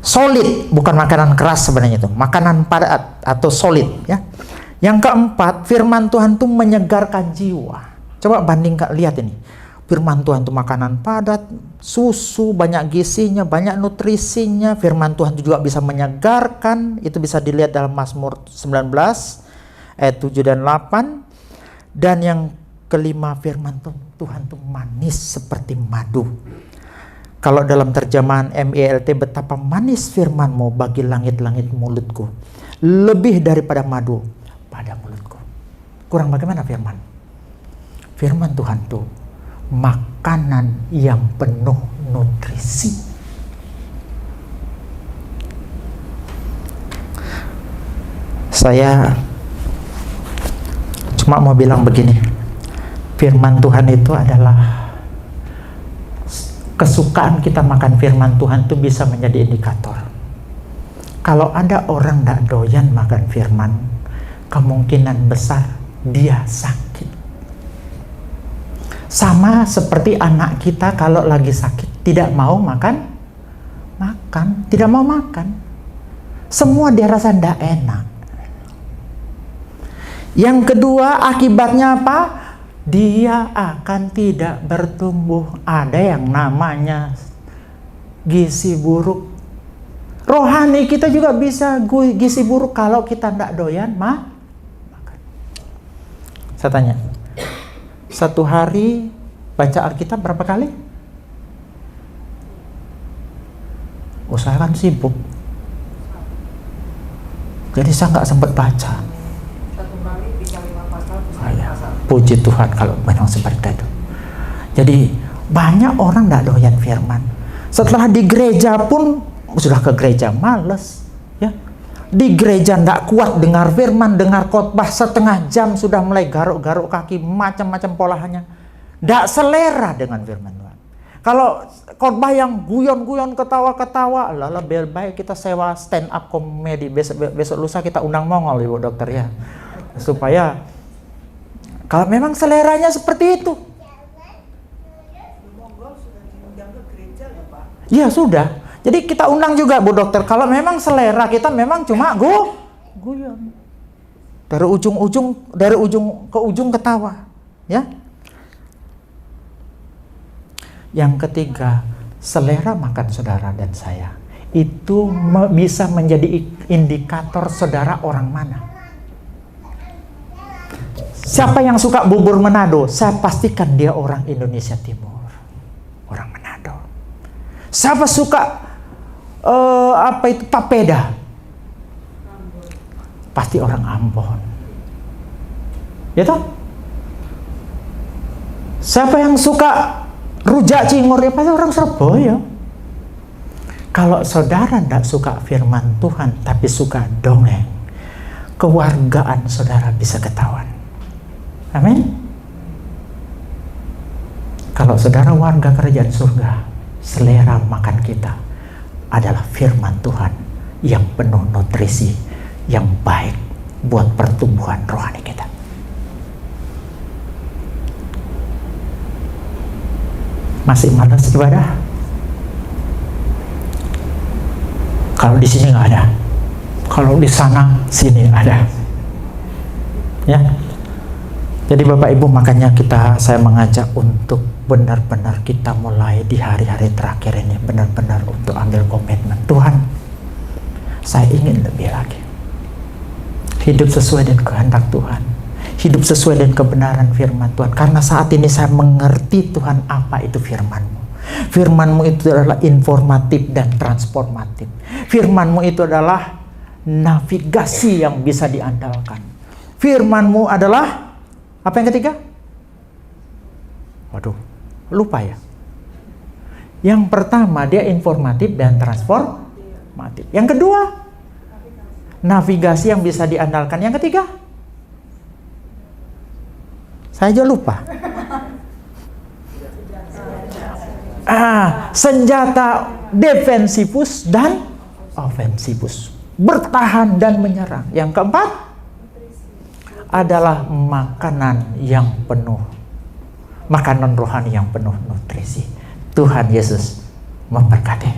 solid, bukan makanan keras sebenarnya itu, makanan padat atau solid, ya. Yang keempat, firman Tuhan itu menyegarkan jiwa. Coba bandingkan, lihat ini. Firman Tuhan itu makanan padat, susu, banyak gizinya, banyak nutrisinya. Firman Tuhan itu juga bisa menyegarkan. Itu bisa dilihat dalam Mazmur 19 ayat 7 dan 8. Dan yang kelima, firman Tuhan itu manis seperti madu. Kalau dalam terjemahan MELT, betapa manis firman-Mu bagi langit-langit mulutku, lebih daripada madu pada mulutku. Kurang bagaimana firman? Firman Tuhan itu makanan yang penuh nutrisi. Saya cuma mau bilang begini, firman Tuhan itu adalah, kesukaan kita makan firman Tuhan itu bisa menjadi indikator. Kalau ada orang tidak doyan makan firman, kemungkinan besar dia sakit. Sama seperti anak kita kalau lagi sakit tidak mau makan, tidak mau makan. Semua dia rasa tidak enak. Yang kedua, akibatnya apa? Dia akan tidak bertumbuh. Ada yang namanya gizi buruk. Rohani kita juga bisa gizi buruk kalau kita tidak doyan makan. Saya tanya, satu hari baca Alkitab berapa kali? Saya kan sibuk, jadi saya nggak sempat baca. Puji Tuhan kalau memang seperti itu. Jadi banyak orang tidak doyan firman. Setelah di gereja pun sudah ke gereja males, ya. Di gereja tidak kuat dengar firman, dengar khotbah setengah jam sudah mulai garuk-garuk kaki, macam-macam polanya. Tidak selera dengan firman Tuhan. Kalau khotbah yang guyon-guyon, ketawa-ketawa, lebih baik kita sewa stand up komedi. Besok lusa kita undang Mongol, Ibu Dokter, ya. Supaya kalau memang seleranya seperti itu. Ya sudah. Jadi kita undang juga, Bu Dokter. Kalau memang selera kita memang cuma guyon. Dari ujung ke ujung ketawa, ya. Yang ketiga, selera makan saudara dan saya itu bisa menjadi indikator saudara orang mana. Siapa yang suka bubur Manado? Saya pastikan dia orang Indonesia Timur, orang Manado. Siapa suka papeda? Pasti orang Ambon. Ya toh? Siapa yang suka rujak cingur? Ya pasti orang Surabaya. Kalau saudara tidak suka firman Tuhan tapi suka dongeng, kewargaan saudara bisa ketahuan. Amin. Kalau saudara warga kerajaan surga, selera makan kita adalah firman Tuhan yang penuh nutrisi, yang baik buat pertumbuhan rohani kita. Masih malas ibadah? Kalau di sini nggak ada, kalau di sana sini ada, ya. Jadi Bapak Ibu, makanya saya mengajak untuk benar-benar kita mulai di hari-hari terakhir ini benar-benar untuk ambil komitmen. Tuhan, saya ingin lebih lagi. Hidup sesuai dengan kehendak Tuhan. Hidup sesuai dengan kebenaran firman Tuhan. Karena saat ini saya mengerti Tuhan apa itu firman-Mu. Firman-Mu itu adalah informatif dan transformatif. Firman-Mu itu adalah navigasi yang bisa diandalkan. Firman-Mu adalah apa yang ketiga? Waduh, lupa ya. Yang pertama dia informatif dan transformatif. Yang kedua, navigasi yang bisa diandalkan. Yang ketiga, saya aja lupa. Senjata defensivus dan offensivus. Bertahan dan menyerang. Yang keempat adalah makanan yang penuh, makanan rohani yang penuh nutrisi. Tuhan Yesus memberkati.